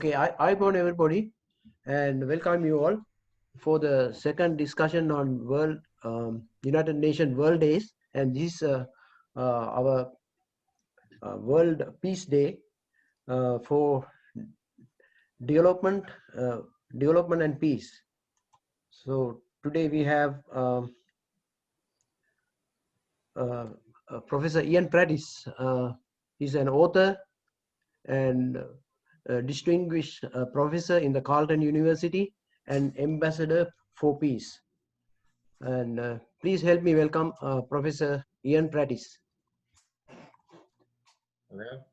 Okay, I want everybody and welcome you all for the second discussion on World United Nations World Days, and this our World Peace Day for development, uh, development and peace. So today we have Professor Ian Prattis. He's an author and distinguished professor in the Carleton University and ambassador for peace. And please help me welcome Professor Ian Prattis. Hello.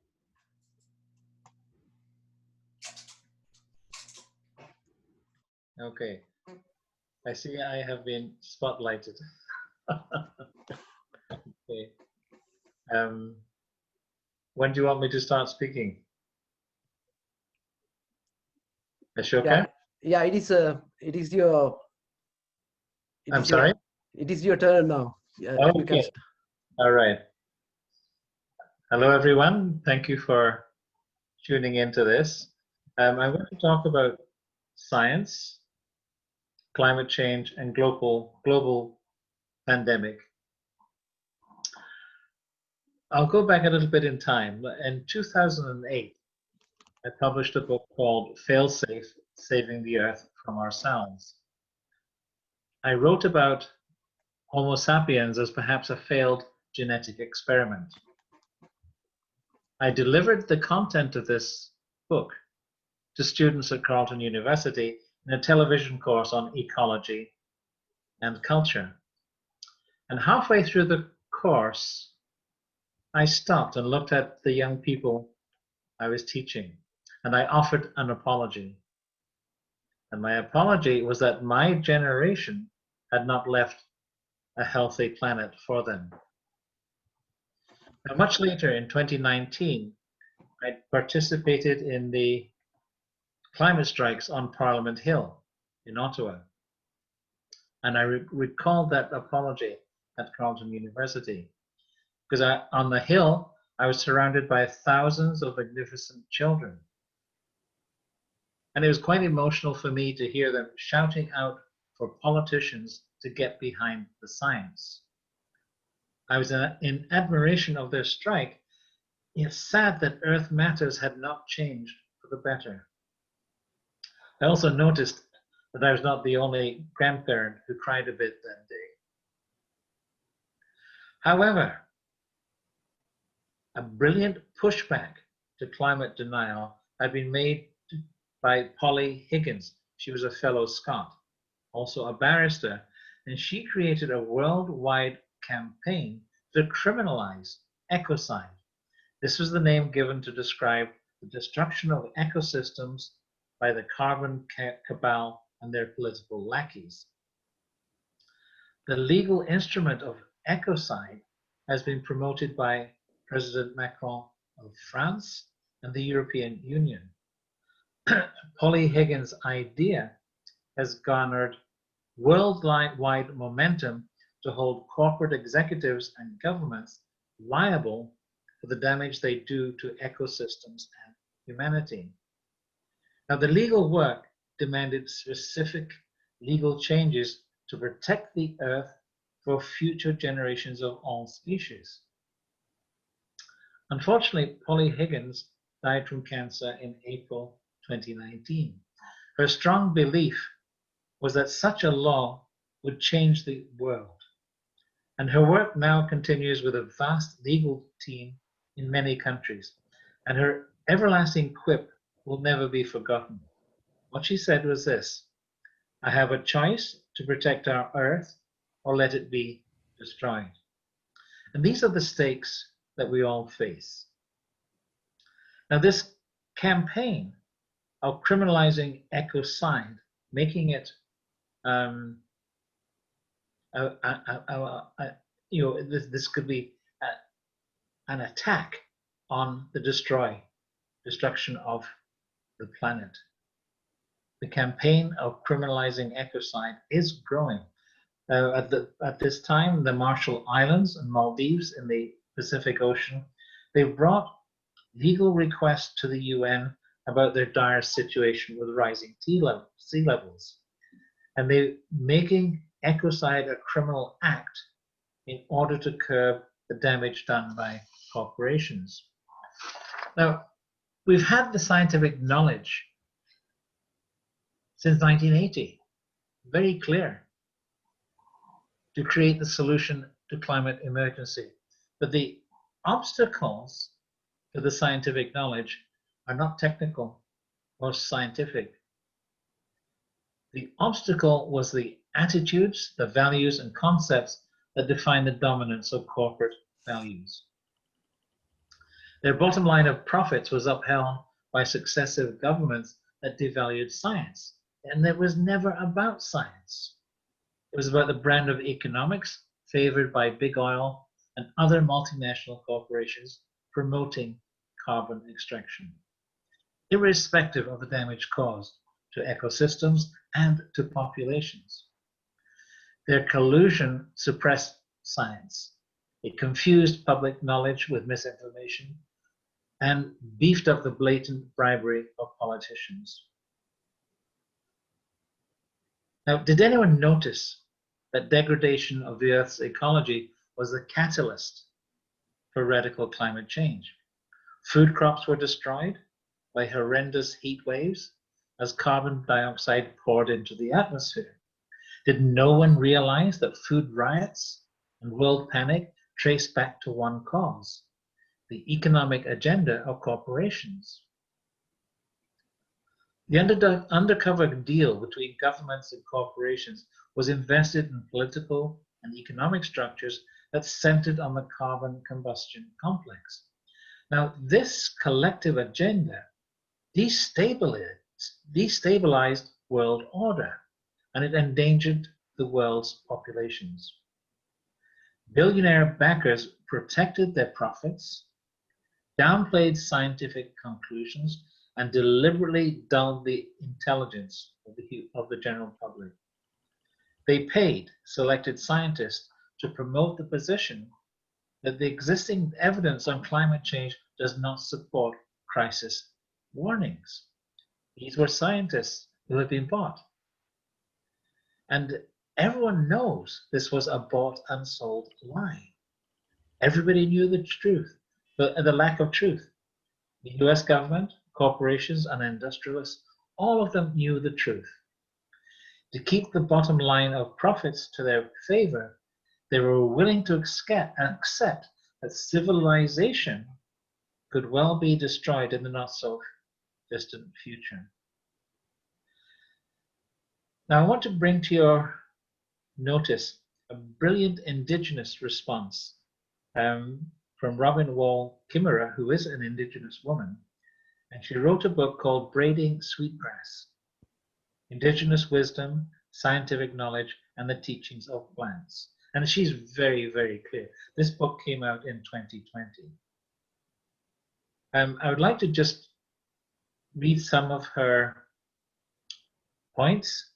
Okay. I see I have been spotlighted. Okay. When do you want me to start speaking? Ashoka? Yeah, it is your. I'm sorry? It is your turn now. Okay. All right. Hello, everyone. Thank you for tuning into this. I want to talk about science, climate change, and global pandemic. I'll go back a little bit in time. In 2008, I published a book called Failsafe: Saving the Earth from Ourselves. I wrote about Homo sapiens as perhaps a failed genetic experiment. I delivered the content of this book to students at Carleton University in a television course on ecology and culture. And halfway through the course, I stopped and looked at the young people I was teaching, and I offered an apology. And my apology was that my generation had not left a healthy planet for them. Now, much later in 2019, I participated in the climate strikes on Parliament Hill in Ottawa. And I recalled that apology at Carleton University. Because on the Hill, I was surrounded by thousands of magnificent children. And it was quite emotional for me to hear them shouting out for politicians to get behind the science. I was in admiration of their strike. It's sad that Earth Matters had not changed for the better. I also noticed that I was not the only grandparent who cried a bit that day. However, a brilliant pushback to climate denial had been made by Polly Higgins. She was a fellow Scot, also a barrister, and she created a worldwide campaign to criminalize ecocide. This was the name given to describe the destruction of ecosystems by the carbon cabal and their political lackeys. The legal instrument of ecocide has been promoted by President Macron of France and the European Union. Polly Higgins' idea has garnered worldwide momentum to hold corporate executives and governments liable for the damage they do to ecosystems and humanity. Now, the legal work demanded specific legal changes to protect the Earth for future generations of all species. Unfortunately, Polly Higgins died from cancer in April 2019. Her strong belief was that such a law would change the world. And her work now continues with a vast legal team in many countries. And her everlasting quip will never be forgotten. What she said was this: I have a choice to protect our Earth or let it be destroyed. And these are the stakes that we all face. Now, this campaign of criminalizing ecocide, making it, this could be an attack on the destruction of the planet. The campaign of criminalizing ecocide is growing. At this time, the Marshall Islands and Maldives in the Pacific Ocean, they've brought legal requests to the UN about their dire situation with rising sea levels. And they're making ecocide a criminal act in order to curb the damage done by corporations. Now, we've had the scientific knowledge since 1980, very clear, to create the solution to climate emergency. But the obstacles to the scientific knowledge are not technical or scientific. The obstacle was the attitudes, the values, and concepts that define the dominance of corporate values. Their bottom line of profits was upheld by successive governments that devalued science. And it was never about science. It was about the brand of economics favored by big oil and other multinational corporations promoting carbon extraction, irrespective of the damage caused to ecosystems and to populations. Their collusion suppressed science. It confused public knowledge with misinformation and beefed up the blatant bribery of politicians. Now, did anyone notice that degradation of the Earth's ecology was the catalyst for radical climate change? Food crops were destroyed by horrendous heat waves as carbon dioxide poured into the atmosphere. Did no one realize that food riots and world panic trace back to one cause, the economic agenda of corporations? The undercover deal between governments and corporations was invested in political and economic structures that centered on the carbon combustion complex. Now, this collective agenda destabilized world order, and it endangered the world's populations. Billionaire backers protected their profits, downplayed scientific conclusions, and deliberately dulled the intelligence of the general public. They paid selected scientists to promote the position that the existing evidence on climate change does not support crisis warnings. These were scientists who had been bought. And everyone knows this was a bought and sold lie. Everybody knew the truth, the lack of truth. The US government, corporations, and industrialists, all of them knew the truth. To keep the bottom line of profits to their favor, they were willing to accept that civilization could well be destroyed in the not so distant future. Now, I want to bring to your notice a brilliant Indigenous response from Robin Wall Kimmerer, who is an Indigenous woman, and she wrote a book called Braiding Sweetgrass: Indigenous Wisdom, Scientific Knowledge, and the Teachings of Plants. And she's very, very clear. This book came out in 2020. I would like to just read some of her points,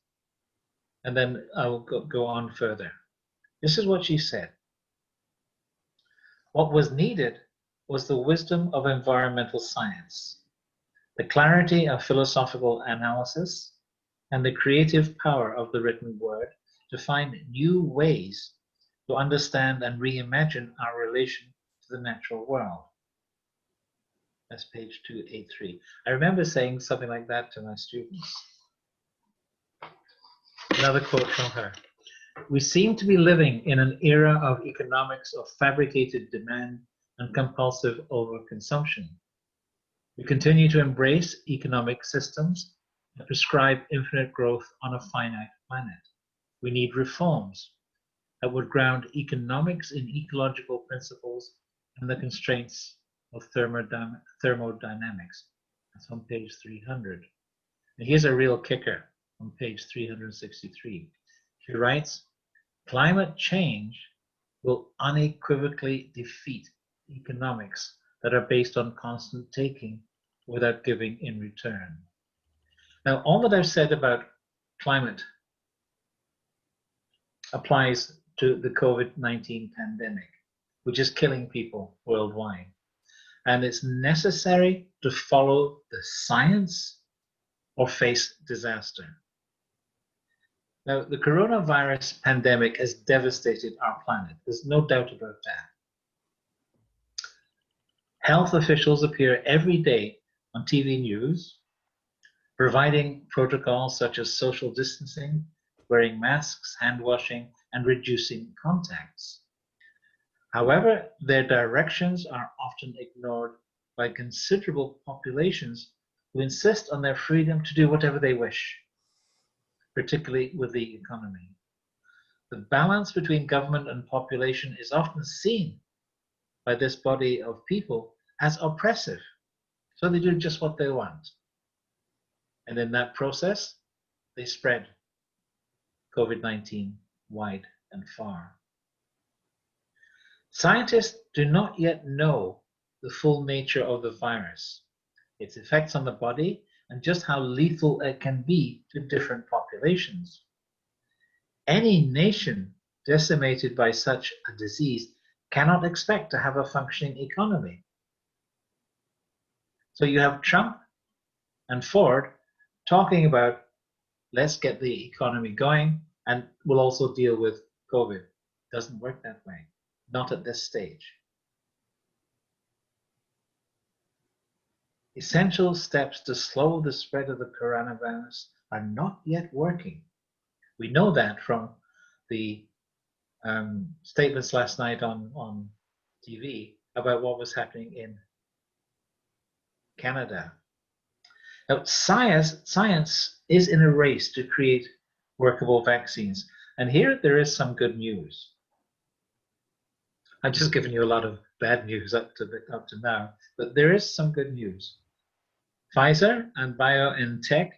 and then I will go on further. This is what she said. What was needed was the wisdom of environmental science, the clarity of philosophical analysis, and the creative power of the written word to find new ways to understand and reimagine our relation to the natural world. That's page 283. I remember saying something like that to my students. Another quote from her. We seem to be living in an era of economics of fabricated demand and compulsive overconsumption. We continue to embrace economic systems that prescribe infinite growth on a finite planet. We need reforms that would ground economics in ecological principles and the constraints of thermodynamics. That's on page 300. And here's a real kicker on page 363. She writes, climate change will unequivocally defeat economics that are based on constant taking without giving in return. Now, all that I've said about climate applies to the COVID-19 pandemic, which is killing people worldwide. and it's necessary to follow the science or face disaster. Now, the coronavirus pandemic has devastated our planet. There's no doubt about that. Health officials appear every day on TV news, providing protocols such as social distancing, wearing masks, hand washing, and reducing contacts. However, their directions are often ignored by considerable populations who insist on their freedom to do whatever they wish, particularly with the economy. The balance between government and population is often seen by this body of people as oppressive, so they do just what they want. And in that process, they spread COVID-19 wide and far. Scientists do not yet know the full nature of the virus, its effects on the body, and just how lethal it can be to different populations. Any nation decimated by such a disease cannot expect to have a functioning economy. So you have Trump and Ford talking about, let's get the economy going and we'll also deal with COVID. Doesn't work that way, not at this stage. Essential steps to slow the spread of the coronavirus are not yet working. We know that from the statements last night on TV about what was happening in Canada. Now, science is in a race to create workable vaccines. And here there is some good news. I've just given you a lot of bad news up to now, but there is some good news. Pfizer and BioNTech,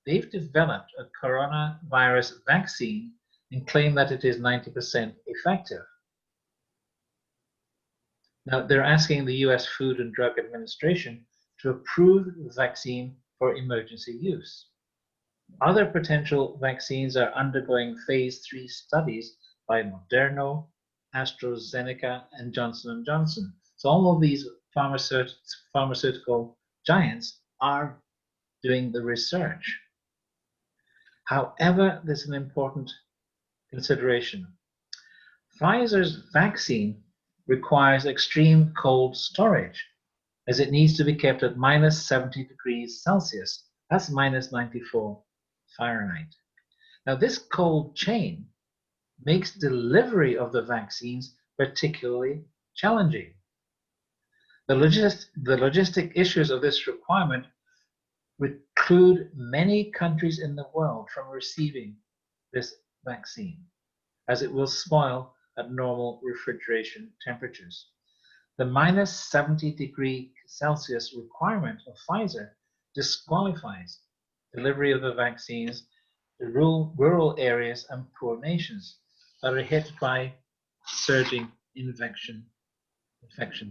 they've developed a coronavirus vaccine and claim that it is 90% effective. Now, they're asking the US Food and Drug Administration to approve the vaccine for emergency use. Other potential vaccines are undergoing phase 3 studies by Moderna, AstraZeneca, and Johnson & Johnson. So all of these pharmaceutical giants are doing the research. However, there's an important consideration. Pfizer's vaccine requires extreme cold storage, as it needs to be kept at minus 70 degrees Celsius. That's minus 94 Fahrenheit. Now, this cold chain makes delivery of the vaccines particularly challenging. The logistic issues of this requirement preclude many countries in the world from receiving this vaccine, as it will spoil at normal refrigeration temperatures. The minus 70 degree Celsius requirement of Pfizer disqualifies delivery of the vaccines to rural areas and poor nations that are hit by surging infection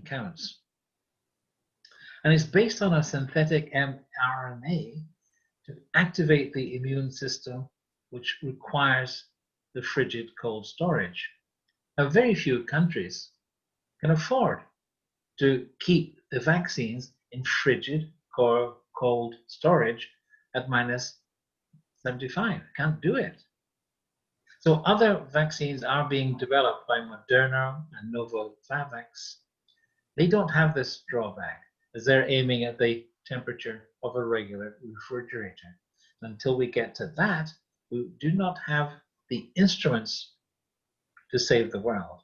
counts. And it's based on a synthetic mRNA to activate the immune system, which requires the frigid cold storage. Now, very few countries can afford to keep the vaccines in frigid or cold storage at minus 75. Can't do it. So other vaccines are being developed by Moderna and Novavax. They don't have this drawback, as they're aiming at the temperature of a regular refrigerator. Until we get to that, we do not have the instruments to save the world.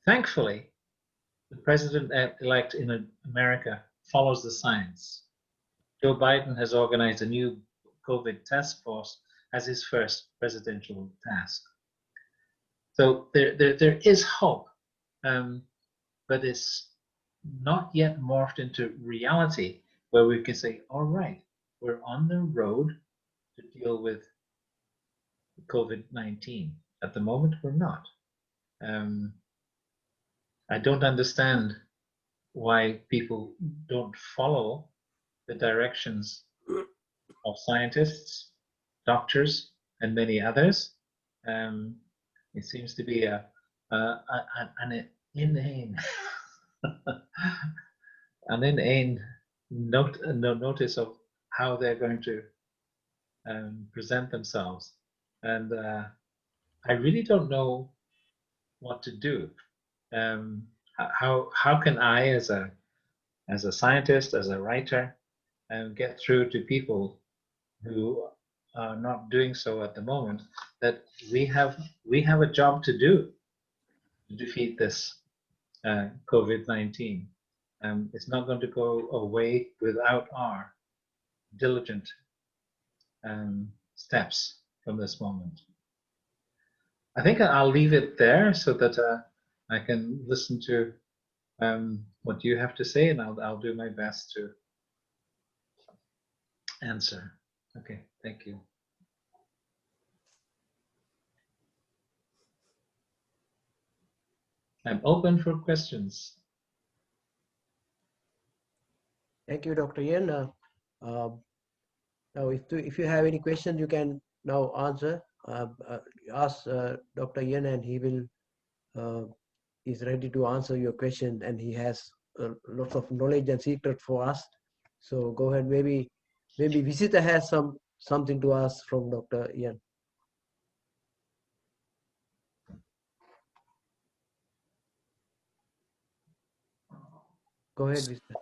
Thankfully, the president-elect in America follows the science. Joe Biden has organized a new COVID task force as his first presidential task. So there is hope, but it's not yet morphed into reality where we can say, all right, we're on the road to deal with COVID-19. At the moment, we're not. I don't understand why people don't follow the directions of scientists, doctors, and many others. It seems to be an inane and then ain no notice of how they're going to present themselves. And I really don't know what to do. How can I, as a scientist, as a writer, get through to people who are not doing so at the moment, that we have a job to do to defeat this COVID-19. It's not going to go away without our diligent steps from this moment. I think I'll leave it there so that I can listen to what you have to say, and I'll do my best to answer. Okay, thank you. I'm open for questions. Thank you, Dr. Ian. Now, if you have any questions, you can now answer. Ask Dr. Ian, and he will is ready to answer your question, and he has lots of knowledge and secret for us. So go ahead. Maybe visitor has something to ask from Dr. Ian. Go ahead, visitor.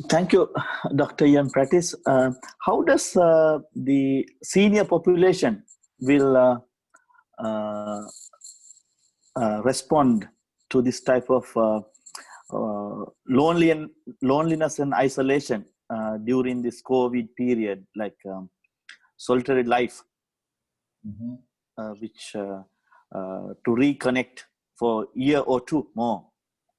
Thank you, Dr. Ian Prattis. How does the senior population will respond to this type of loneliness and isolation during this COVID period, like solitary life, which to reconnect for a year or two more?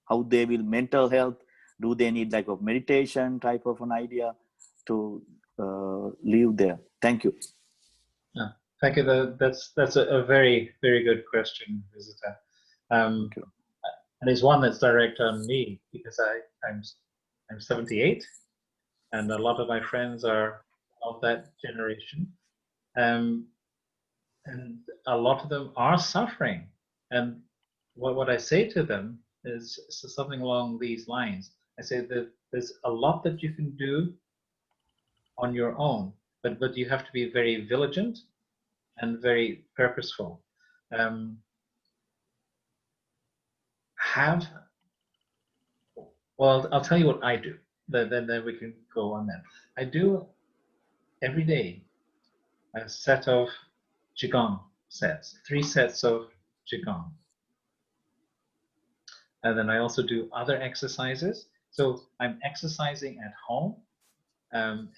How they will mental health? Do they need like a meditation type of an idea to live there? Thank you. Yeah, thank you. That's a very, very good question, visitor. And it's one that's direct on me because I'm 78, and a lot of my friends are of that generation, and a lot of them are suffering. And what I say to them is something along these lines. I say that there's a lot that you can do on your own, but you have to be very vigilant and very purposeful. Well, I'll tell you what I do. Then we can go on that. I do every day a set of qigong sets, 3 sets of qigong, and then I also do other exercises. So I'm exercising at home.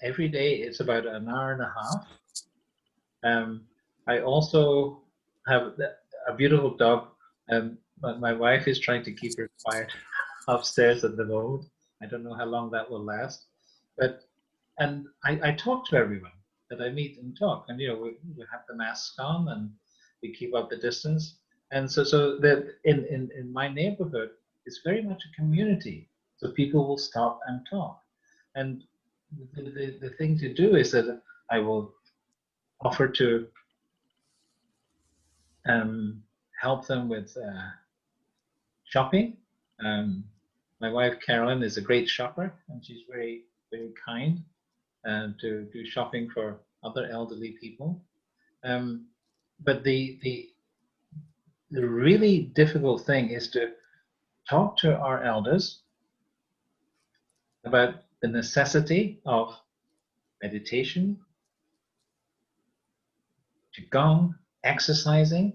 Every day it's about an hour and a half. I also have a beautiful dog, but my wife is trying to keep her quiet upstairs at the moment. I don't know how long that will last, and I talk to everyone that I meet and talk, and we have the masks on and we keep up the distance, and so that in my neighborhood it's very much a community, so people will stop and talk, and the thing to do is that I will offer to help them with shopping. My wife Carolyn is a great shopper, and she's very, very kind to do shopping for other elderly people. But the really difficult thing is to talk to our elders about the necessity of meditation, qigong, exercising,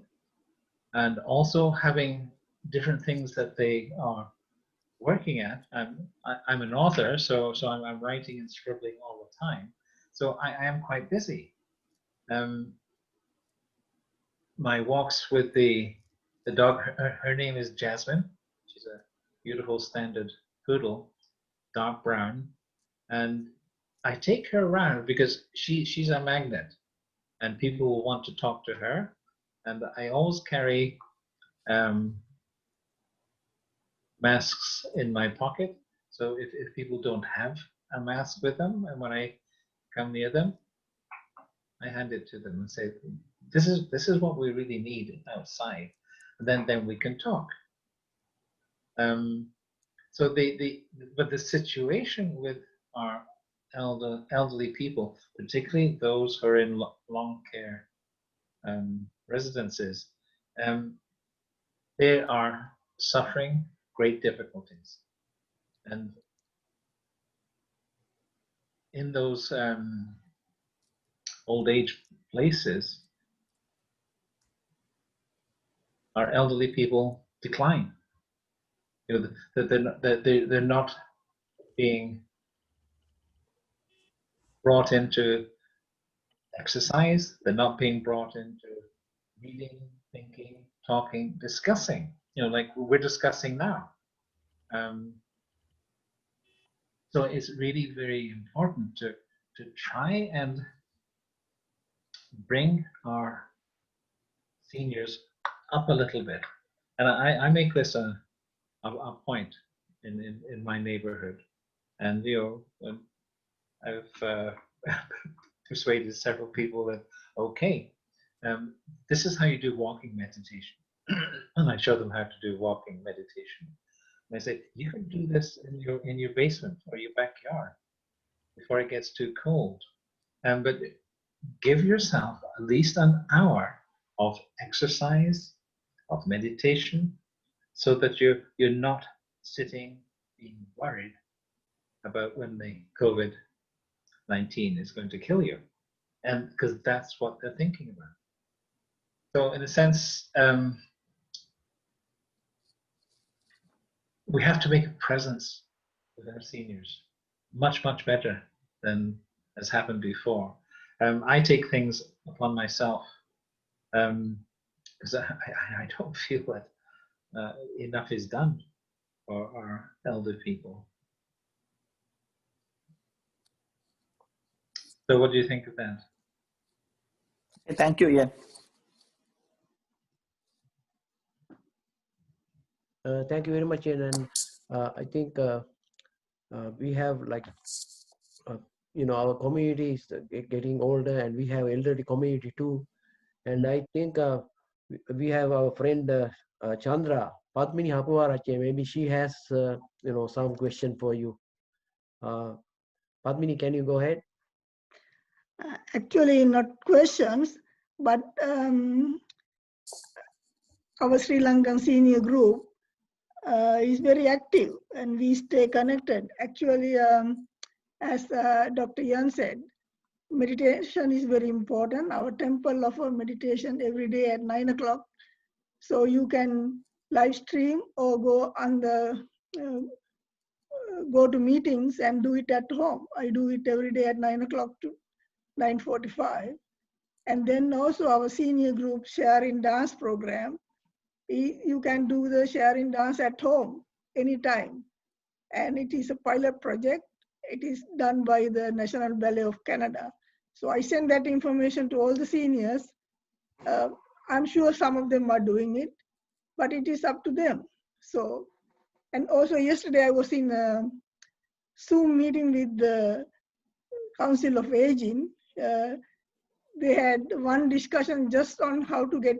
and also having different things that they are working at. I'm an author, so I'm writing and scribbling all the time. So I am quite busy. My walks with the dog, her name is Jasmine. She's a beautiful standard poodle, dark brown, and I take her around because she's a magnet, and people will want to talk to her. And I always carry masks in my pocket. So if people don't have a mask with them, and when I come near them, I hand it to them and say, this is what we really need outside. And then we can talk. So but the situation with our elderly people, particularly those who are in long care residences, they are suffering great difficulties, and in those old age places, our elderly people decline. You know, they're not being brought into exercise. They're not being brought into reading, thinking, talking, discussing. You know, like we're discussing now. So it's really very important to try and bring our seniors up a little bit. And I make this a point in my neighborhood. And, you know, I've persuaded several people that, okay, this is how you do walking meditation. And I show them how to do walking meditation. And I say, you can do this in your basement or your backyard before it gets too cold. But give yourself at least an hour of exercise, of meditation, so that you're not sitting being worried about when the COVID-19 is going to kill you, and because that's what they're thinking about. So in a sense, we have to make a presence with our seniors much better than has happened before. I take things upon myself because I don't feel that enough is done for our elder people. So what do you think of that? Thank you. Yeah. Thank you very much, Ian. And I think we have like, you know, our community is getting older, and we have elderly community too. And I think we have our friend Chandra, Padmini Hapuvarache. Maybe she has, you know, some question for you. Padmini, can you go ahead? Actually, not questions, but our Sri Lankan senior group is very active, and we stay connected. Actually, as Dr. Yan said, meditation is very important. Our temple offers meditation every day at 9 o'clock. So you can live stream or go on the go to meetings and do it at home. I do it every day at 9 o'clock to 9:45. And then also our senior group sharing dance program. You can do the sharing dance at home anytime. And it is a pilot project. It is done by the National Ballet of Canada. So I send that information to all the seniors. I'm sure some of them are doing it, but it is up to them. So, and also yesterday I was in a Zoom meeting with the Council of Aging. They had one discussion just on how to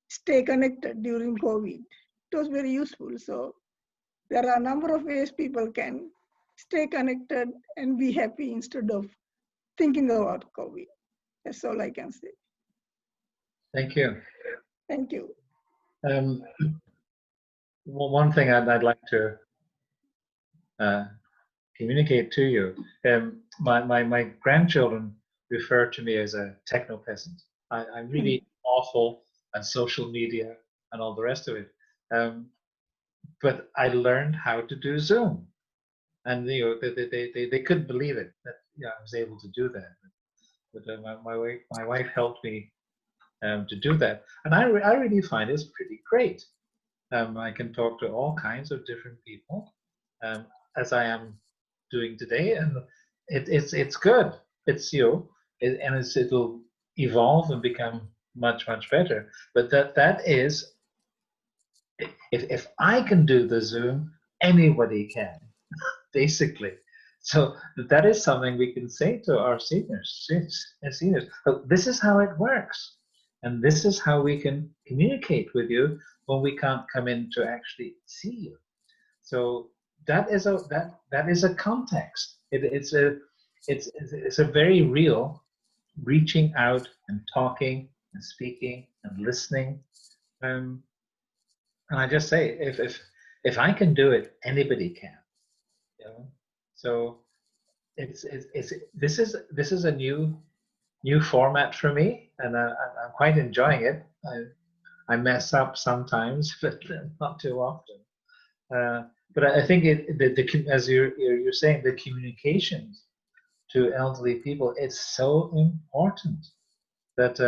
stay connected during COVID. It was very useful. So there are a number of ways people can stay connected and be happy instead of thinking about COVID. That's all I can say. Thank you. Thank you. Well, one thing I'd like to communicate to you. My grandchildren refer to me as a techno peasant. I'm really awful at social media and all the rest of it. But I learned how to do Zoom, and you know they couldn't believe it that I was able to do that. But my wife helped me to do that, and I really find it's pretty great. I can talk to all kinds of different people, as I am doing today, and it's good. It's it'll evolve and become much better. But that is, if I can do the Zoom, anybody can, basically. So that is something we can say to our seniors. But this is how it works, and this is how we can communicate with you when we can't come in to actually see you. So that is a context. It's a very real reaching out and talking and speaking and listening. And I just say, if I can do it, anybody can. You know? So this is a new format for me, and I'm quite enjoying it. I mess up sometimes, but not too often. But I think as you're saying, the communications to elderly people, it's so important that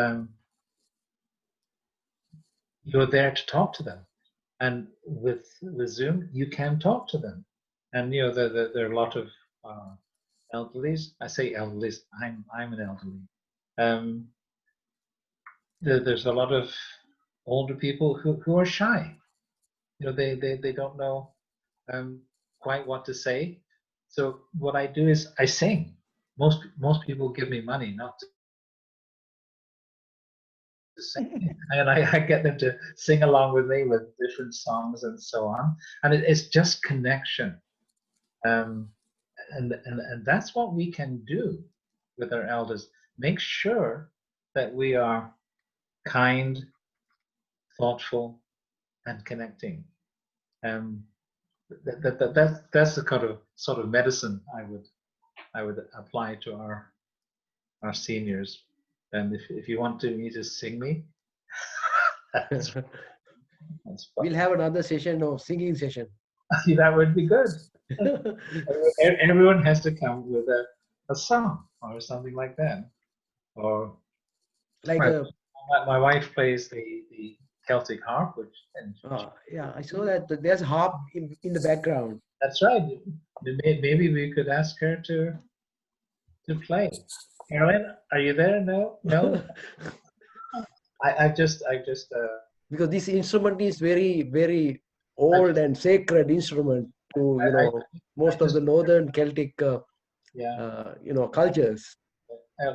you're there to talk to them, and with Zoom you can talk to them, and there are a lot of elderlies. I say elderlies. I'm an elderly. There's a lot of older people who are shy. They don't know quite what to say. So what I do is I sing. Most people give me money not to sing, and I get them to sing along with me with different songs and so on. And it's just connection, and that's what we can do with our elders. Make sure that we are kind, thoughtful, and connecting. That's the kind of sort of medicine I would apply to our seniors. And if you want me to sing me, that's fine. We'll have another session of singing session. That would be good. Everyone has to come with a song or something like that. Or Like my wife plays the Celtic harp, which yeah, I saw that there's a harp in the background. that's right. Maybe we could ask her to play. Caroline, are you there? No. I've just because this instrument is very, very old and sacred instrument to most of the northern Celtic cultures.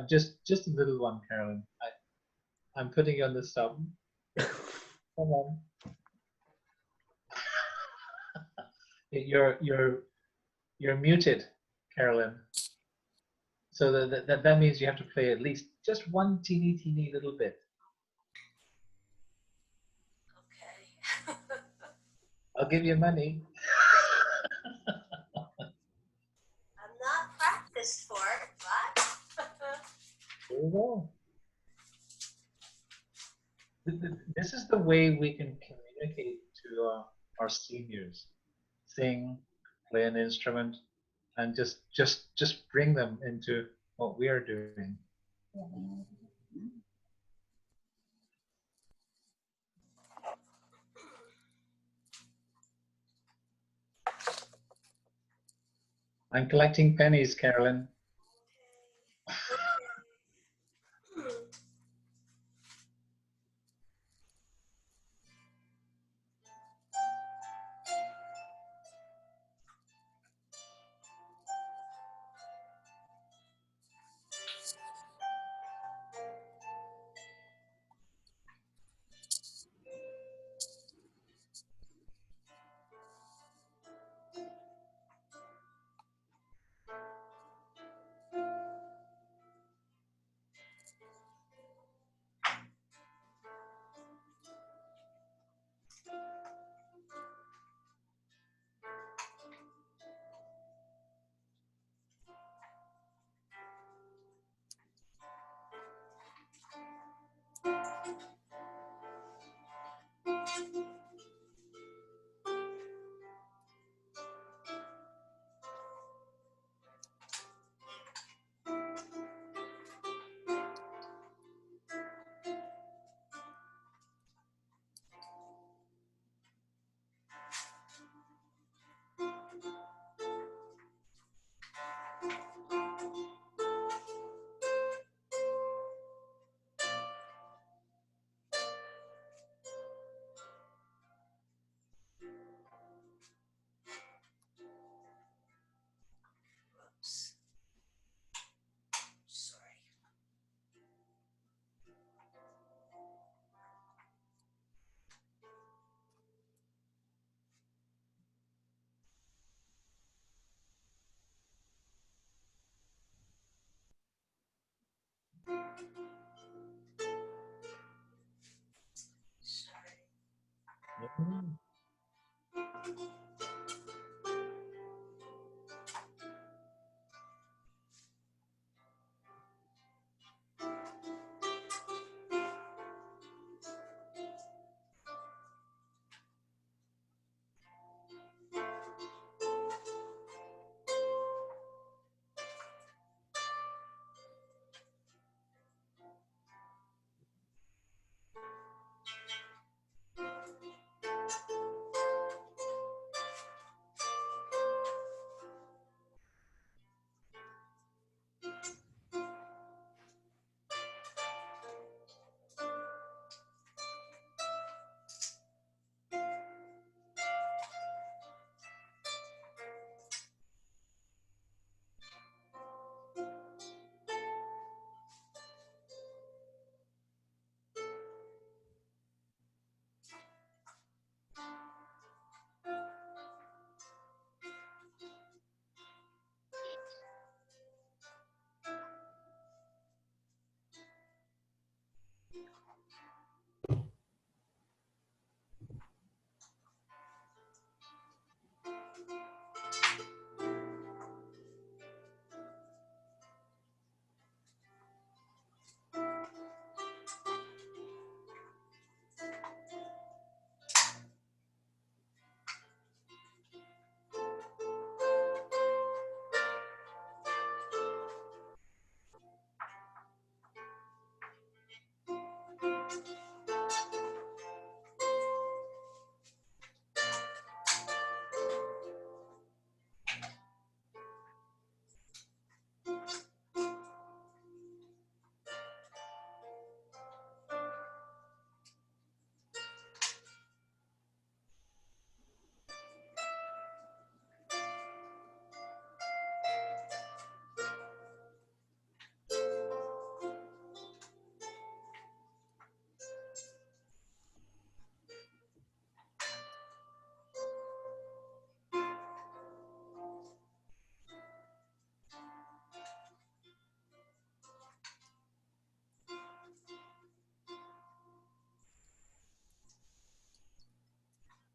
Just a little one, Caroline. I'm putting you on the spot. Come on. You're muted, Caroline. So that means you have to play at least just one teeny little bit. Okay. I'll give you money. I'm not practiced for it, but There you go. This is the way we can communicate to our seniors. Sing, play an instrument, and just bring them into what we are doing. I'm collecting pennies, Carolyn.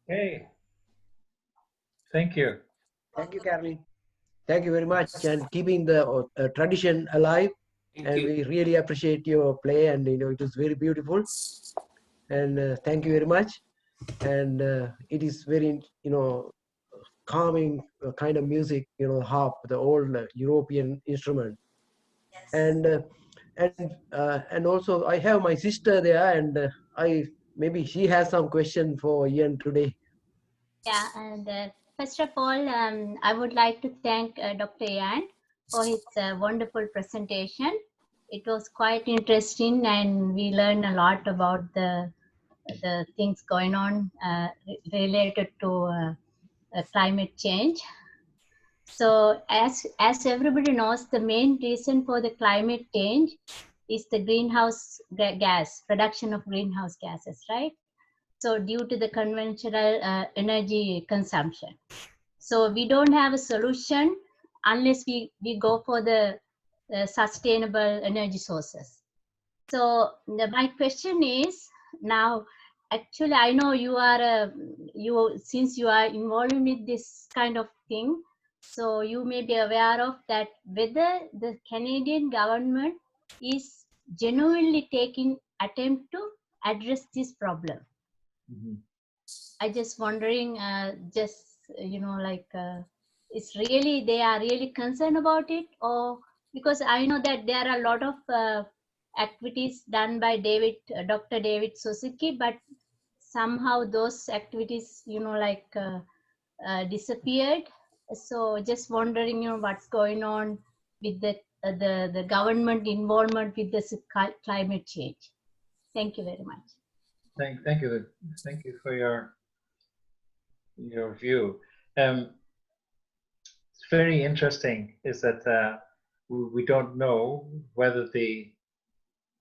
Okay. Thank you. Thank you, Caroline. Thank you very much, and keeping the tradition alive. And we really appreciate your play, and it was very beautiful. And thank you very much. And it is very calming kind of music, harp, the old European instrument. Yes. And also I have my sister there, and maybe she has some question for Ian today. Yeah, and first of all, I would like to thank Dr. Ian for his wonderful presentation. It was quite interesting, and we learned a lot about the things going on related to climate change. So as everybody knows, the main reason for the climate change is the greenhouse gas, production of greenhouse gases, right? So due to the conventional energy consumption. So we don't have a solution unless we go for the sustainable energy sources. So my question is now, actually, I know since you are involved with this kind of thing, so you may be aware of that whether the Canadian government is genuinely taking attempt to address this problem. I just wondering, it's really, they are really concerned about it, or because I know that there are a lot of activities done by Dr. David Suzuki, but somehow those activities, disappeared. So just wondering, what's going on with the government involvement with this climate change. Thank you very much. Thank you. Thank you for your view. It's very interesting is that we don't know whether the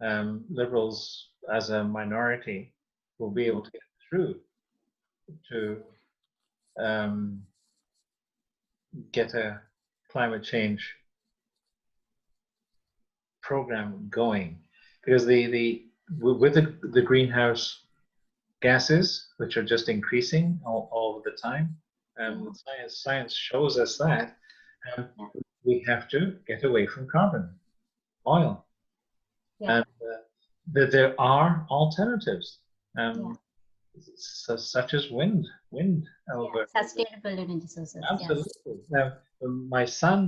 Liberals as a minority will be able to get through to get a climate change program going, because with the greenhouse gases, which are just increasing all the time. Science shows us that we have to get away from carbon, oil. Yeah. And there are alternatives, such as wind. Sustainable energy sources. Absolutely. Now, my son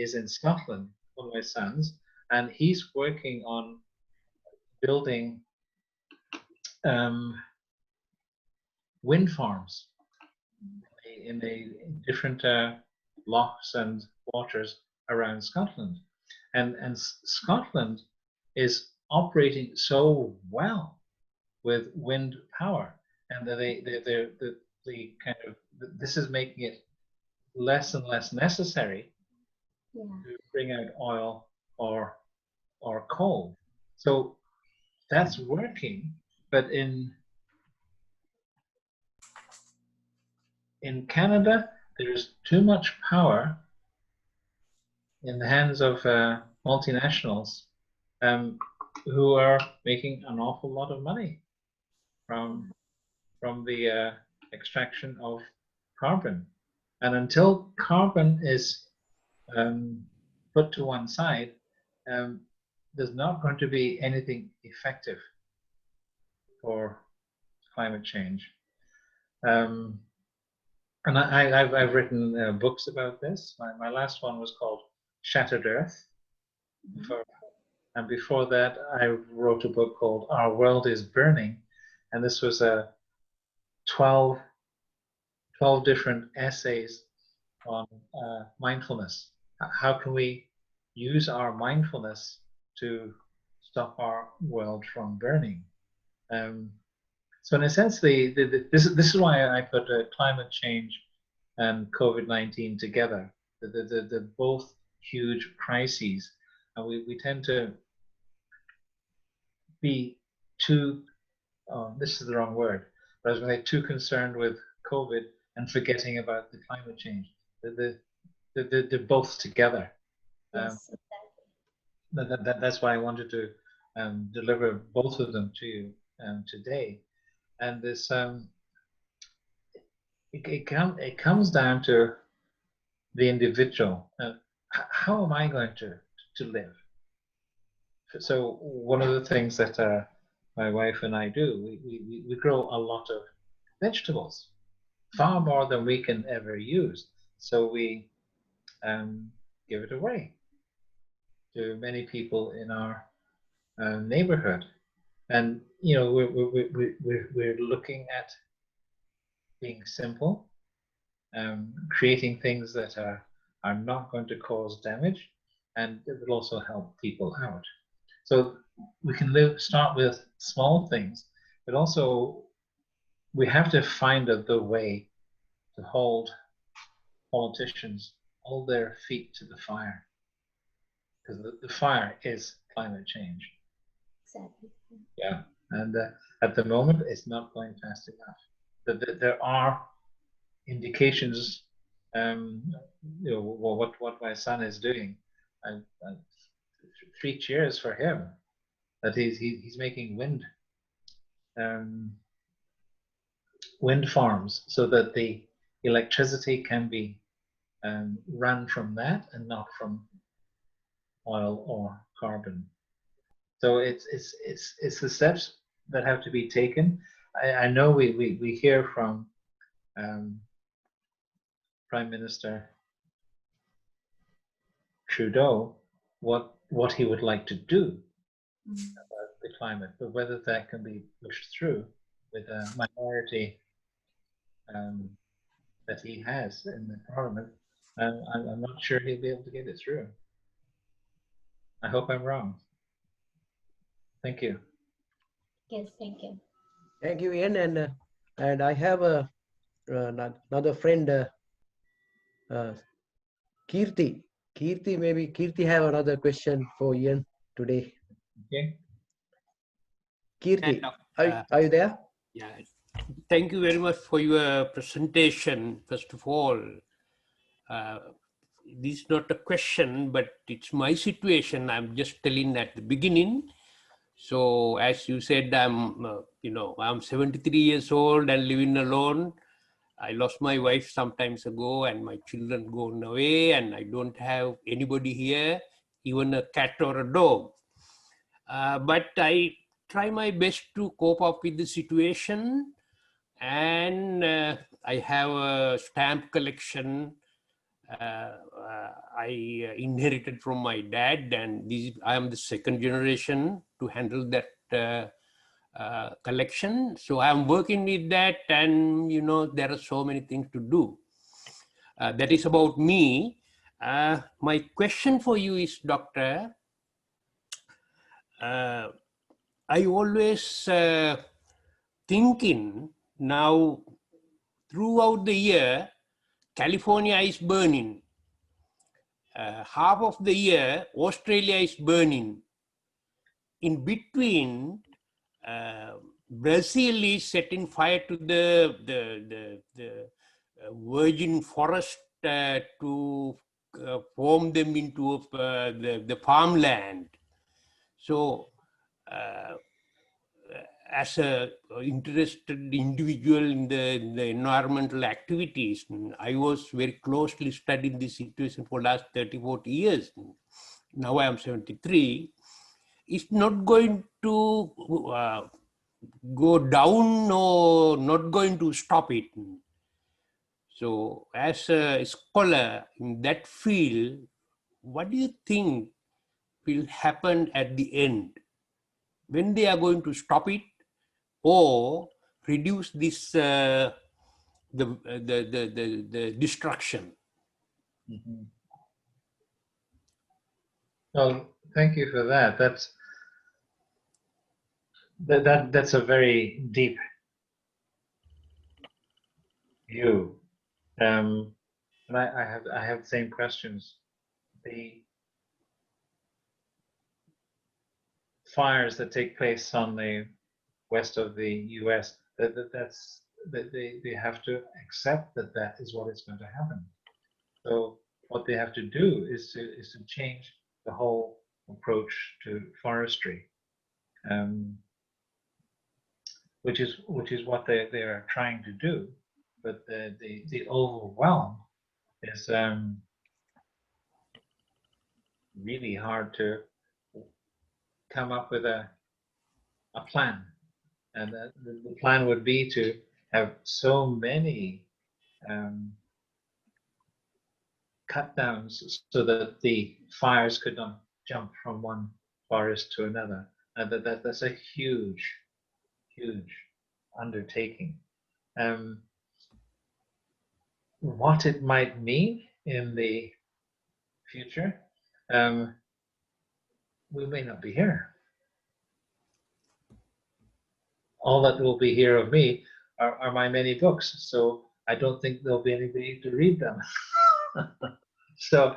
is in Scotland, one of my sons, and he's working on building wind farms in the different lochs and waters around Scotland. And Scotland is operating so well with wind power, and the kind of, this is making it less and less necessary to bring out oil or coal. So that's working, but in Canada, there's too much power in the hands of multinationals who are making an awful lot of money from the extraction of carbon. And until carbon is put to one side, there's not going to be anything effective for climate change. And I've written books about this. My last one was called Shattered Earth. And before that, I wrote a book called Our World is Burning. And this was 12 different essays on mindfulness. How can we use our mindfulness to stop our world from burning? So in a sense, this is why I put climate change and COVID-19 together. They're both huge crises, and we tend to be too, this is the wrong word, but I was going to say too concerned with COVID and forgetting about the climate change. They're both together. Yes, exactly. That's why I wanted to deliver both of them to you today. And this, it comes down to the individual. How am I going to live? So one of the things that my wife and I do, we grow a lot of vegetables, far more than we can ever use. So we give it away to many people in our neighborhood. And you know, we're looking at being simple, creating things that are not going to cause damage, and it will also help people out. So we can start with small things, but also we have to find the way to hold politicians, hold their feet to the fire, because the fire is climate change. Exactly. Yeah, and at the moment, it's not going fast enough. There are indications. You know what my son is doing. 3 cheers for him. That he's making wind farms so that the electricity can be run from that and not from oil or carbon. So it's the steps that have to be taken. I know we hear from Prime Minister Trudeau what he would like to do about the climate, but whether that can be pushed through with a minority that he has in the Parliament, I'm not sure he'll be able to get it through. I hope I'm wrong. Thank you. Yes, thank you. Thank you, Ian. And I have another friend, Kirti. Maybe Kirti have another question for Ian today. Okay. Kirti, are you there? Yeah. Thank you very much for your presentation. First of all, this is not a question, but it's my situation. I'm just telling at the beginning. So as you said, I'm 73 years old and living alone. I lost my wife some times ago, and my children gone away, and I don't have anybody here, even a cat or a dog. But I try my best to cope up with the situation, and I have a stamp collection I inherited from my dad, and I am the second generation to handle that collection. So I'm working with that, and there are so many things to do. That is about me. My question for you is, Doctor, I always thinking now throughout the year, California is burning. Half of the year, Australia is burning. In between, Brazil is setting fire to the virgin forest to form them into the farmland. So, as a interested individual in the environmental activities, I was very closely studying this situation for the last 30, 40 years. Now I am 73. It's not going to go down or not going to stop it. So as a scholar in that field, what do you think will happen at the end? When they are going to stop it or reduce this the destruction? Mm-hmm. Well, thank you for that. That's a very deep view. And I have the same questions. The fires that take place on the west of the U.S. They have to accept that is what is going to happen. So what they have to do is to change the whole approach to forestry, which is what they are trying to do. But the overwhelm is really hard to come up with a plan, and the plan would be to have so many cut downs so that the fires could not jump from one forest to another, and that's a huge undertaking. What it might mean in the future, we may not be here. All that will be here of me are my many books, so I don't think there'll be anybody to read them. So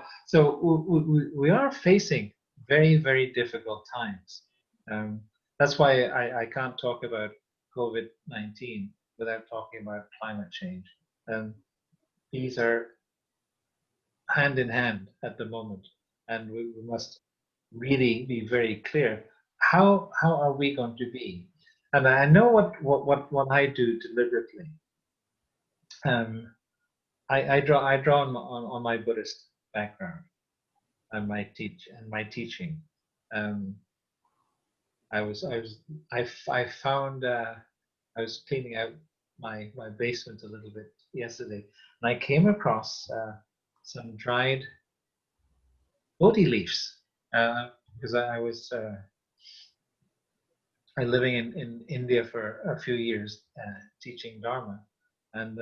we are facing very, very difficult times. That's why I can't talk about COVID-19 without talking about climate change. These are hand in hand at the moment, and we must really be very clear. How are we going to be? And I know what I do deliberately. I draw on my Buddhist background and my teaching. I found I was cleaning out my basement a little bit yesterday, and I came across some dried Bodhi leaves because I was living in India for a few years teaching Dharma, and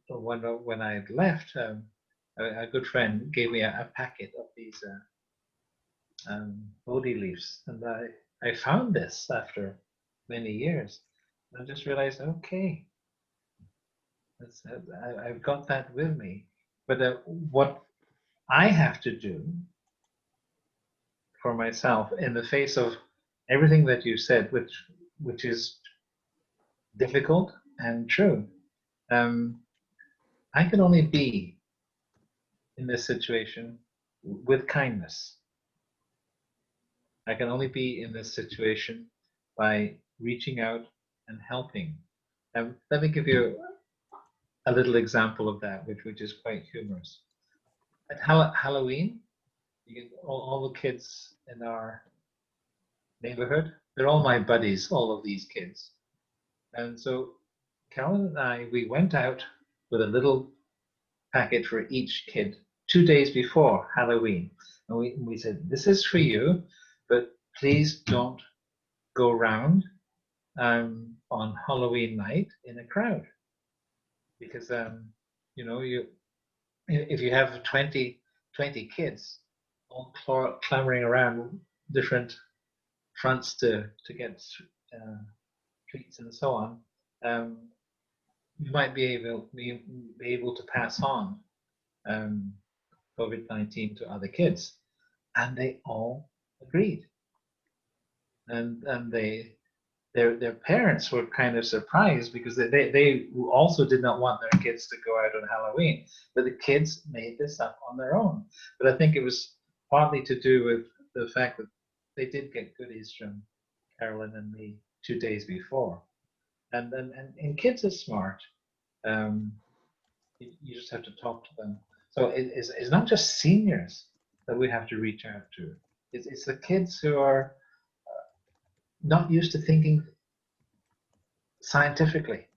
when I had left, a good friend gave me a packet of these Bodhi leaves, and I found this after many years. I just realized, okay, I've got that with me. But what I have to do for myself in the face of everything that you said, which is difficult and true, I can only be in this situation with kindness. I can only be in this situation by reaching out and helping. Let me give you a little example of that, which is quite humorous. At Halloween, all the kids in our neighborhood, they're all my buddies, all of these kids. And so Carolyn and I, we went out with a little packet for each kid 2 days before Halloween. And we said, this is for you, but please don't go around on Halloween night in a crowd. Because, if you have 20 kids all clamoring around different fronts to get treats and so on, you might be able to pass on COVID-19 to other kids. And they all agreed. And their parents were kind of surprised because they also did not want their kids to go out on Halloween. But the kids made this up on their own. But I think it was partly to do with the fact that they did get goodies from Carolyn and me 2 days before. And kids are smart. You just have to talk to them. So it's not just seniors that we have to reach out to. It's the kids who are not used to thinking scientifically.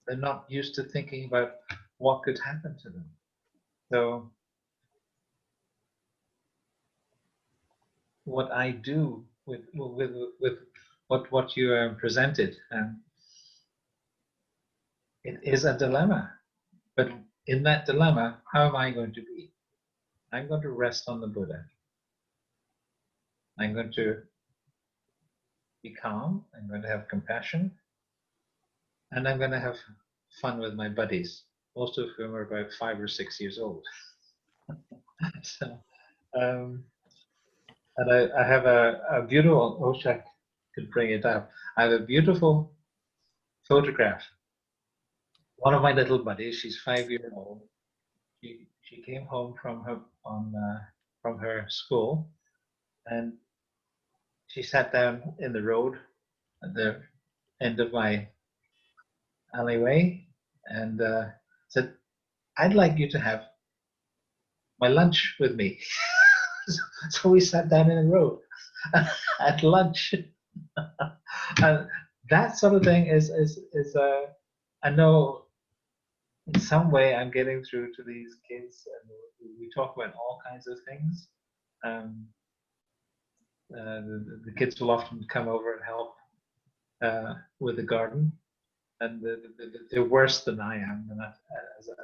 They're not used to thinking about what could happen to them. So what I do with what you presented, it is a dilemma. But in that dilemma, how am I going to be? I'm going to rest on the Buddha. I'm going to be calm. I'm going to have compassion. And I'm going to have fun with my buddies, most of whom are about 5 or 6 years old. So, and I have a beautiful, Oshak could bring it up. I have a beautiful photograph. One of my little buddies, she's 5 years old. She came home from her school, and she sat down in the road at the end of my alleyway and said, "I'd like you to have my lunch with me." So we sat down in the road at lunch. And that sort of thing is I know in some way I'm getting through to these kids, and we talk about all kinds of things. The kids will often come over and help with the garden, and they're worse than I am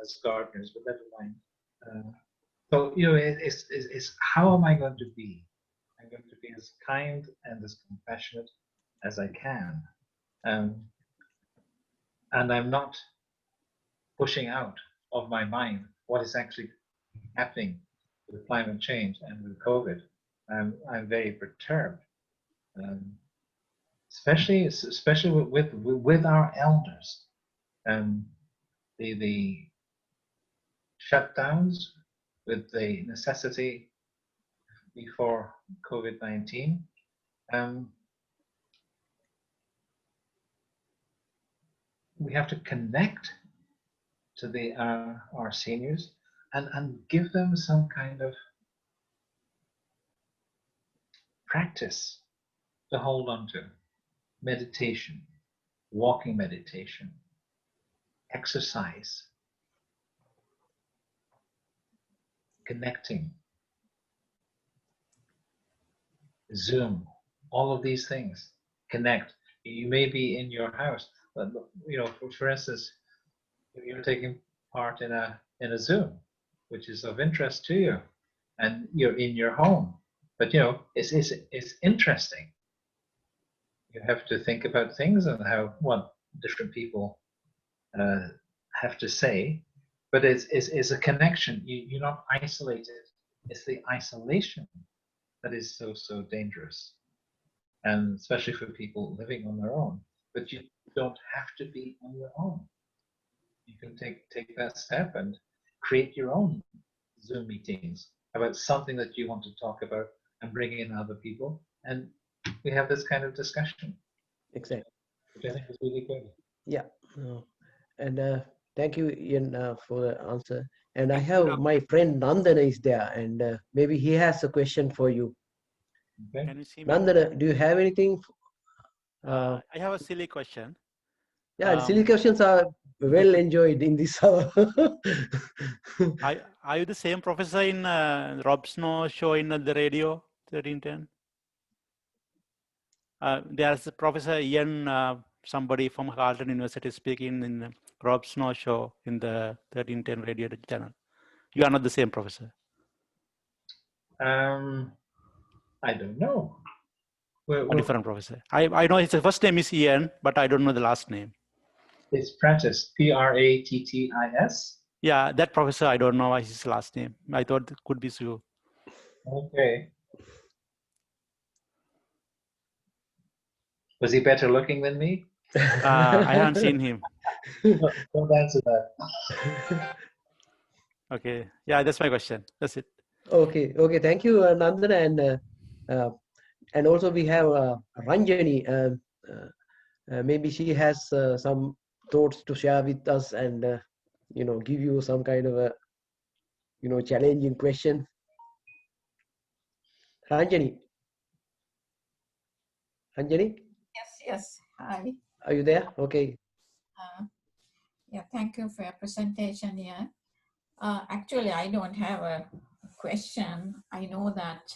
as gardeners, but never mind. So it's how am I going to be? I'm going to be as kind and as compassionate as I can, and I'm not pushing out of my mind what is actually happening with climate change and with COVID. I'm very perturbed, especially with our elders. The shutdowns with the necessity before COVID-19. We have to connect to our seniors and give them some kind of practice to hold on to. Meditation, walking meditation, exercise, connecting, Zoom, all of these things. Connect. You may be in your house, but for instance, if you're taking part in a Zoom, which is of interest to you, and you're in your home, but it's interesting. You have to think about things and what different people have to say, but it's a connection. You're not isolated. It's the isolation that is so dangerous, and especially for people living on their own. But you don't have to be on your own. You can take that step and create your own Zoom meetings about something that you want to talk about and bring in other people and we have this kind of discussion, Exactly. which I think is really good. Yeah. And thank you, Ian, for the answer. And I have my friend Nandana is there, and maybe he has a question for you. Okay. Can you see me? Nandana, do you have anything? I have a silly question. Yeah, silly questions are well enjoyed in this hour. Are you the same professor in Rob Snow show in the radio 1310? There's a Professor Ian, somebody from Carleton University speaking in the Rob Snow show in the 1310 radio channel. You are not the same professor. I don't know. A different professor. I know his first name is Ian, but I don't know the last name. It's Prattis, Prattis. Yeah, that professor, I don't know what his last name. I thought it could be Sue. Okay. Was he better looking than me? I haven't seen him. Don't answer that. Okay. Yeah, that's my question. That's it. Okay. Thank you, Nandana, and also we have Ranjani. Maybe she has some thoughts to share with us, and give you some kind of a challenging question. Ranjani. Yes. Hi. Are you there? Okay. Yeah, thank you for your presentation here. Actually, I don't have a question. I know that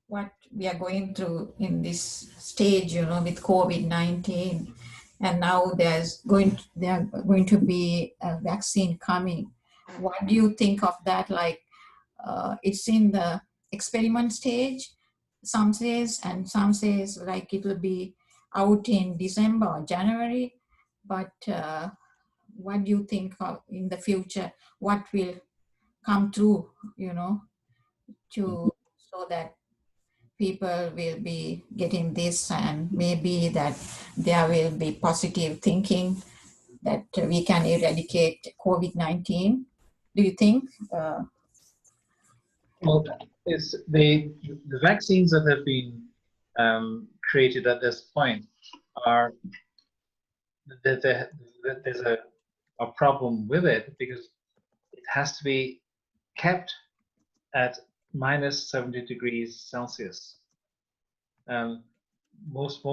what we are going through in this stage, with COVID-19, and now there are going to be a vaccine coming. What do you think of that? Like, it's in the experiment stage, some says, and some says like it will be out in December or January. But what do you think of in the future? What will come through, so that people will be getting this, and maybe that there will be positive thinking that we can eradicate COVID-19. Do you think? Well, it's the vaccines that have been created at this point are that there's a problem with it, because it has to be kept at minus 70 degrees Celsius. Most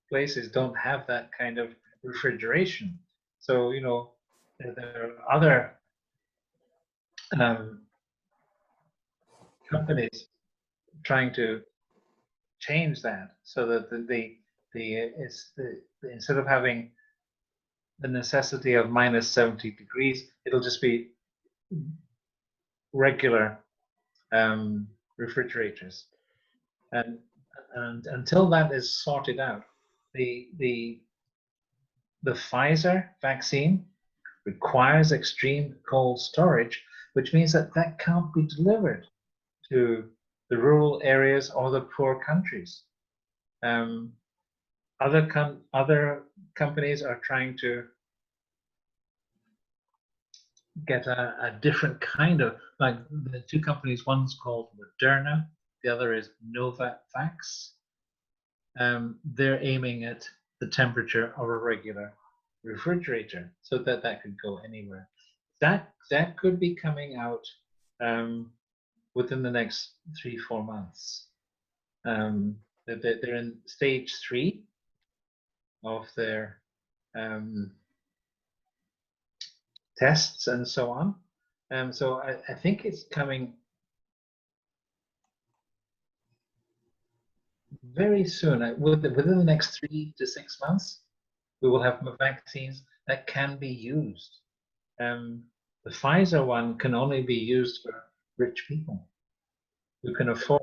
places don't have that kind of refrigeration, so there are other companies trying to change that so that instead of having the necessity of minus 70 degrees, it'll just be regular refrigerators, and until that is sorted out, the Pfizer vaccine requires extreme cold storage, which means that can't be delivered to the rural areas or the poor countries. Other companies are trying to get a different kind of, like the two companies, one's called Moderna, the other is Novavax. They're aiming at the temperature of a regular refrigerator so that could go anywhere. That could be coming out within the next 3-4 months. They're in stage 3 of their tests and so on. So I think it's coming very soon. Within the next 3 to 6 months, we will have vaccines that can be used. The Pfizer one can only be used for rich people who can afford.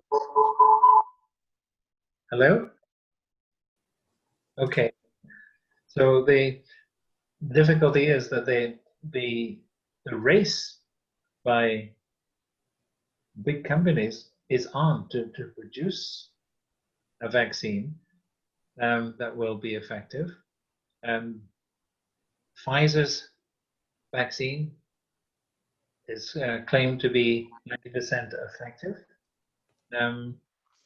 Hello? Okay. So the difficulty is that the race by big companies is on to produce a vaccine that will be effective. Pfizer's vaccine is claimed to be 90% effective.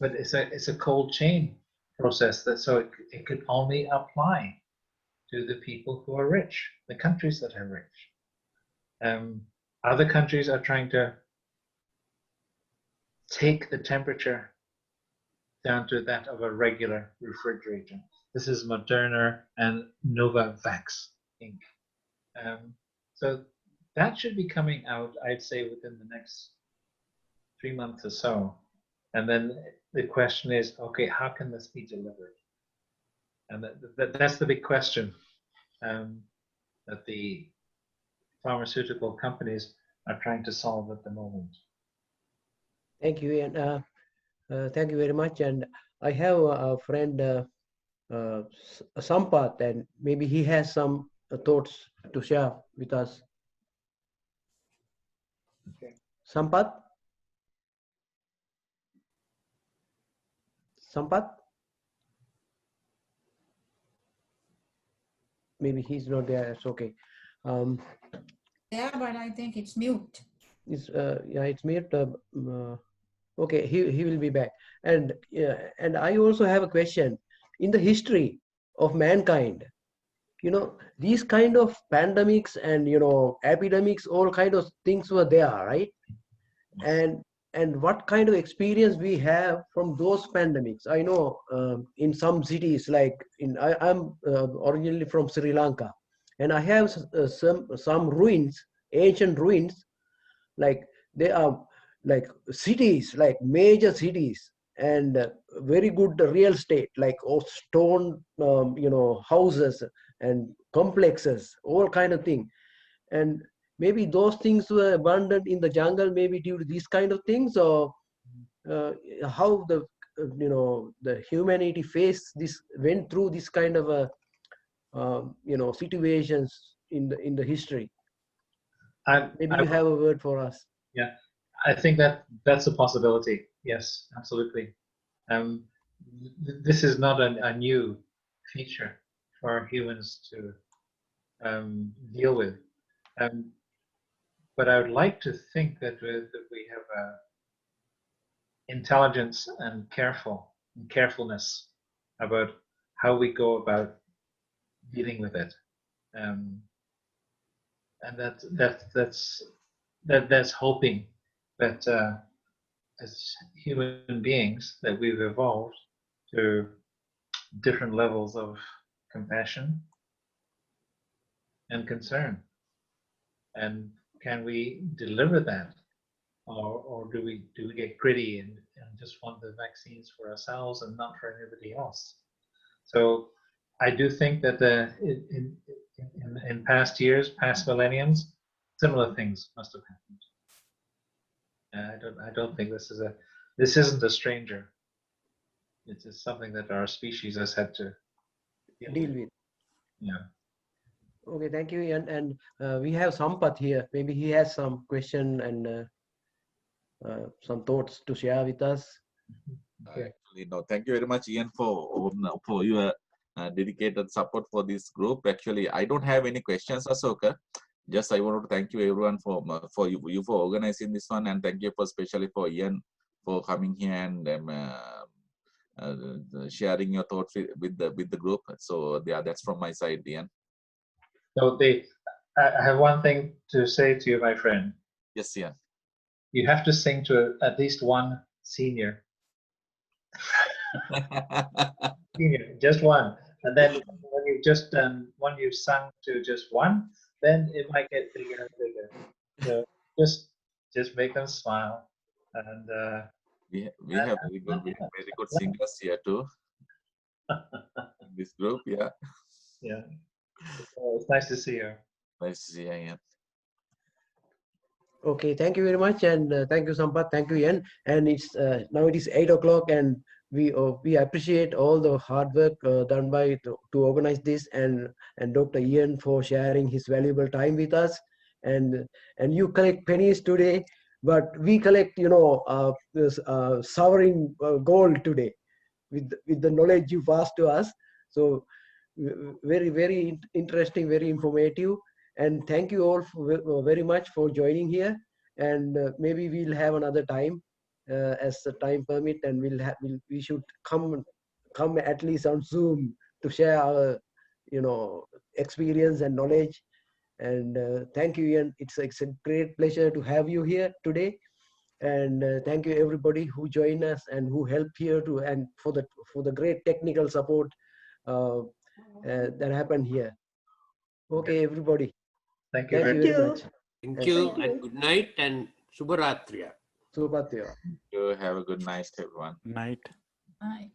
but it's a cold chain process so it could only apply to the people who are rich, the countries that are rich. Other countries are trying to take the temperature down to that of a regular refrigerator. This is Moderna and Novavax Inc. So that should be coming out, I'd say, within the next 3 months or so. And then the question is, okay, how can this be delivered? And that's the big question that the pharmaceutical companies are trying to solve at the moment. Thank you, Ian. Thank you very much. And I have a friend, Sampath, and maybe he has some thoughts to share with us. Okay. Sampath? Sampath? Maybe he's not there. It's okay. Yeah, but I think it's mute. Yeah, it's mute. Okay, he will be back. And I also have a question. In the history of mankind, these kind of pandemics and epidemics, all kind of things were there, right? And what kind of experience we have from those pandemics? I know in some cities, like I'm originally from Sri Lanka, and I have some ruins, ancient ruins, like they are like cities, like major cities, and very good real estate, like stone, houses and complexes, all kind of thing. And maybe those things were abandoned in the jungle, maybe due to these kind of things, or how the humanity went through this kind of situations in the history. Maybe you have a word for us. Yeah, I think that's a possibility. Yes, absolutely. This is not a new feature for humans to deal with. But I would like to think that we have intelligence and carefulness about how we go about dealing with it, and that's hoping that as human beings that we've evolved to different levels of compassion and concern. And can we deliver that, or do we get greedy and just want the vaccines for ourselves and not for anybody else? So I do think that in past years, past millenniums, similar things must have happened. I don't think this isn't a stranger. It is something that our species has had to deal with. Yeah. Okay, thank you, Ian. And we have Sampath here. Maybe he has some question and some thoughts to share with us. Actually, no. Thank you very much, Ian, for your dedicated support for this group. Actually, I don't have any questions, Ashoka. Just I want to thank you everyone for you for organizing this one, and thank you especially for Ian for coming here and sharing your thoughts with the group. So yeah, that's from my side, Ian. So I have one thing to say to you, my friend. Yes, Ian. You have to sing to at least one senior. Senior, just one. And then when you've just done when you've sung to just one, then it might get bigger and bigger. So just make them smile. And we have very good singers here too. In this group, yeah. Yeah. It's nice to see you. Nice to see you, Ian. Okay, thank you very much, and thank you, Sampath. Thank you, Ian. And it's now it is 8 o'clock, and we appreciate all the hard work done by to organize this, and Dr. Ian for sharing his valuable time with us. And you collect pennies today, but we collect this sovereign gold today with the knowledge you passed to us. So very, very interesting, very informative. And thank you all very much for joining here. And maybe we'll have another time as the time permit, and we should come at least on Zoom to share our experience and knowledge. And thank you, Ian. It's a great pleasure to have you here today. And thank you everybody who joined us and who helped here and for the great technical support that happened here. Okay, everybody. Thank you. Thank you very much. Thank you, and good night and Subharatriya. Subharatriya. You have a good night, everyone. Night. Bye.